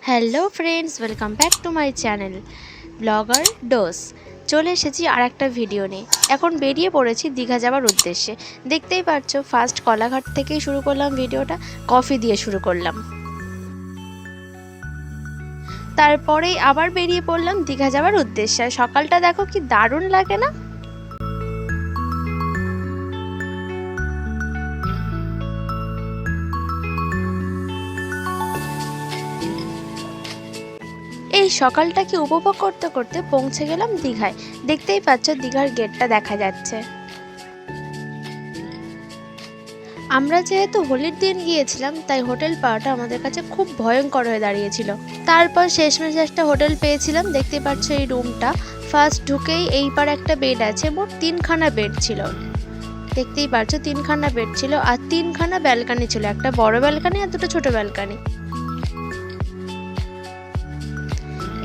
Hello friends, welcome back to my channel blogger dose. চলে এসেছি আর একটা ভিডিও নিয়ে। এখন বেরিয়ে পড়েছি দীঘা যাওয়ার উদ্দেশ্যে। দেখতেই পাচ্ছ, ফার্স্ট কলাঘাট থেকেই শুরু করলাম ভিডিওটা, কফি দিয়ে শুরু করলাম। তারপরেই আবার বেরিয়ে পড়লাম দীঘা যাওয়ার উদ্দেশ্যে। সকালটা দেখো কি দারুণ লাগে না? এই সকালটাকে উপভোগ করতে করতে পৌঁছে গেলাম দীঘায়। দেখতেই পাচ্ছ দীঘার গেটটা দেখা যাচ্ছে। আমরা যেহেতু হোলির দিন গিয়েছিলাম, তাই হোটেল পাওয়াটা আমাদের কাছে খুব ভয়ঙ্কর হয়ে দাঁড়িয়েছিল। তারপর শেষমেশ একটা হোটেল পেয়েছিলাম। দেখতে পাচ্ছ এই রুমটা, ফার্স্ট ঢুকেই এই পার একটা বেড আছে। মোট 3খানা বেড ছিল। দেখতেই পাচ্ছ 3খানা বেড ছিল আর 3খানা ব্যালকানি ছিল, একটা বড় ব্যালকানি আর দুটো ছোট ব্যালকানি।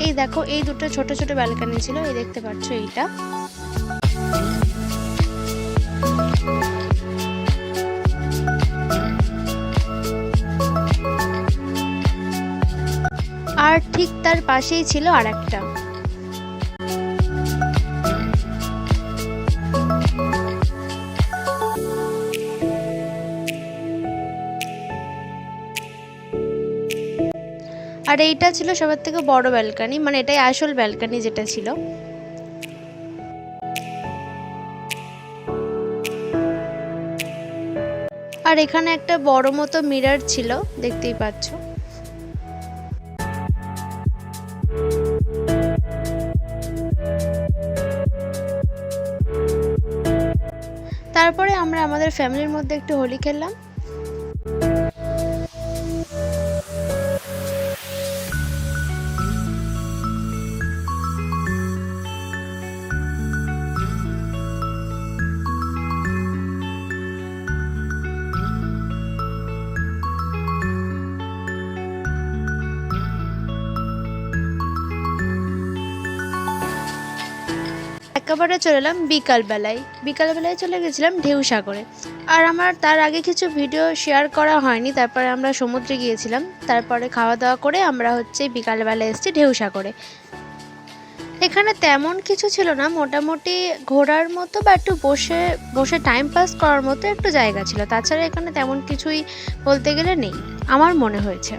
এই দেখো, এই দুটো ছোট ছোট ব্যালকানি ছিল। এই দেখতে পাচ্ছ এইটা। আর ঠিক তার পাশেই ছিল আরেকটা। আর এইটা ছিল সবার থেকে বড় ব্যালকানি, মানে এটাই আসল ব্যালকানি যেটা ছিল। আর এখানে একটা বড় মতো মিরর ছিল, দেখতেই পাচ্ছ। তারপরে আমরা আমাদের ফ্যামিলির মধ্যে একটু হোলি খেললাম। একেবারে চলে এলাম বিকালবেলায় চলে গেছিলাম ঢেউসাগরে। আর আমার তার আগে কিছু ভিডিও শেয়ার করা হয়নি। তারপরে আমরা সমুদ্রে গিয়েছিলাম, তারপরে খাওয়া দাওয়া করে আমরা বিকালবেলা এসেছি ঢেউসাগরে। এখানে তেমন কিছু ছিল না, মোটামুটি ঘোরার মতো বা একটু বসে বসে টাইম পাস করার মতো একটু জায়গা ছিল। তাছাড়া এখানে তেমন কিছুই বলতে গেলে নেই, আমার মনে হয়েছে।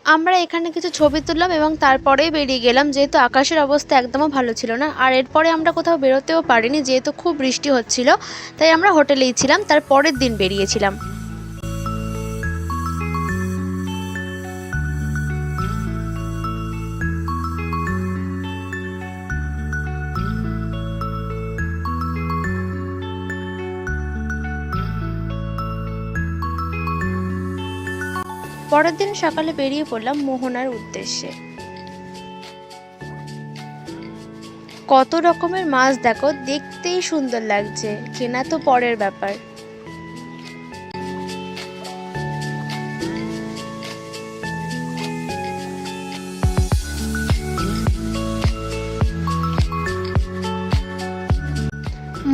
আমরা এখানে কিছু ছবি তুললাম এবং তারপরেই বেরিয়ে গেলাম, যেহেতু আকাশের অবস্থা একদমও ভালো ছিল না। আর এরপরে আমরা কোথাও বেরোতেও পারিনি, যেহেতু খুব বৃষ্টি হচ্ছিল। তাই আমরা হোটেলেই ছিলাম, তার পরের দিন বেরিয়েছিলাম। পরের দিন সকালে বেরিয়ে পড়লাম মোহনার উদ্দেশ্যে। কত রকমের মাছ দেখো, দেখতেই সুন্দর লাগছে, কেনা তো পরের ব্যাপার।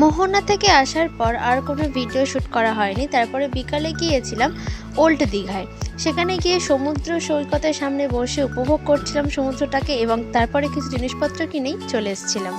মোহনা থেকে আসার পর আর কোনো ভিডিও শ্যুট করা হয়নি। তারপরে বিকালে গিয়েছিলাম ওল্ড দীঘায়। সেখানে গিয়ে সমুদ্র সৈকতের সামনে বসে উপভোগ করছিলাম সমুদ্রটাকে, এবং তারপরে কিছু জিনিসপত্র কিনেই চলে এসেছিলাম।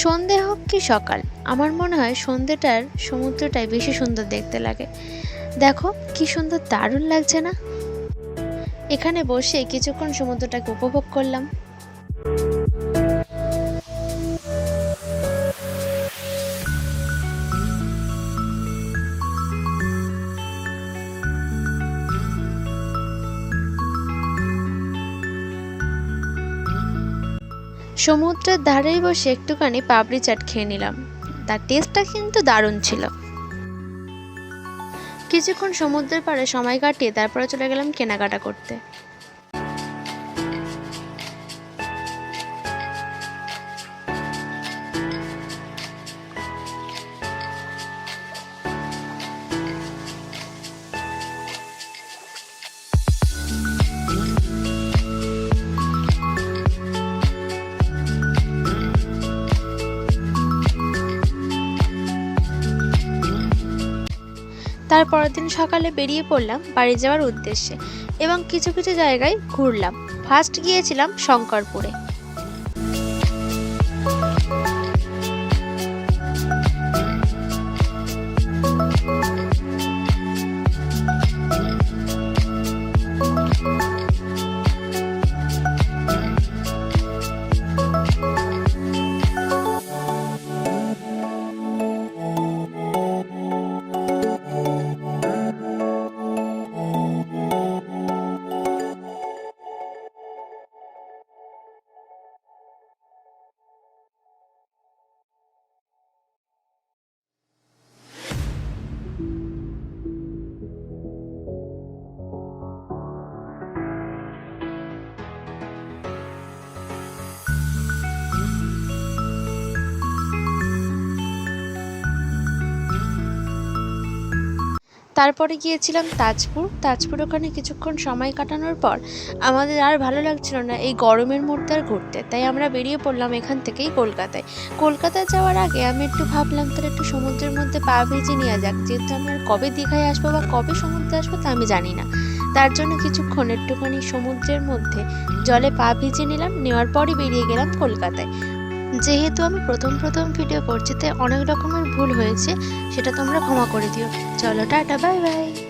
সন্ধে হোক কি সকাল, আমার মনে হয় সন্ধেটার সমুদ্রটাই বেশি সুন্দর দেখতে লাগে। দেখো কি সুন্দর, দারুণ লাগছে না? এখানে বসে কিছুক্ষণ সমুদ্রটাকে উপভোগ করলাম। সমুদ্রের ধারেই বসে একটুখানি পাপড়ি চাট খেয়ে নিলাম। তার টেস্টটা কিন্তু দারুণ ছিল। কিছুক্ষণ সমুদ্রের পাড়ে সময় কাটিয়ে তারপরে চলে গেলাম কেনাকাটা করতে। তারপরের দিন সকালে বেরিয়ে পড়লাম বাড়ি যাওয়ার উদ্দেশ্যে এবং কিছু কিছু জায়গায় ঘুরলাম। ফার্স্ট গিয়েছিলাম শঙ্করপুরে। তারপরে গিয়েছিলাম তাজপুর। ওখানে কিছুক্ষণ সময় কাটানোর পর আমাদের আর ভালো লাগছিল না এই গরমের মধ্যে আর ঘুরতে, তাই আমরা বেরিয়ে পড়লাম এখান থেকেই কলকাতায় যাওয়ার আগে আমি একটু ভাবলাম তাহলে একটু সমুদ্রের মধ্যে পা ভিজিয়ে নেওয়া যাক, যেহেতু আমি আর কবে দীঘায় আসবো বা কবে সমুদ্রে আসবো তা আমি জানি না। তার জন্য কিছুক্ষণ একটুখানি সমুদ্রের মধ্যে জলে পা ভিজিয়ে নিলাম, নেওয়ার পরই বেরিয়ে গেলাম কলকাতায়। যেহেতু আমি প্রথম ভিডিও করছি তাই অনেক রকমের ভুল হয়েছে, সেটা তোমরা ক্ষমা করে দিও। চলো টাটা, বাই বাই।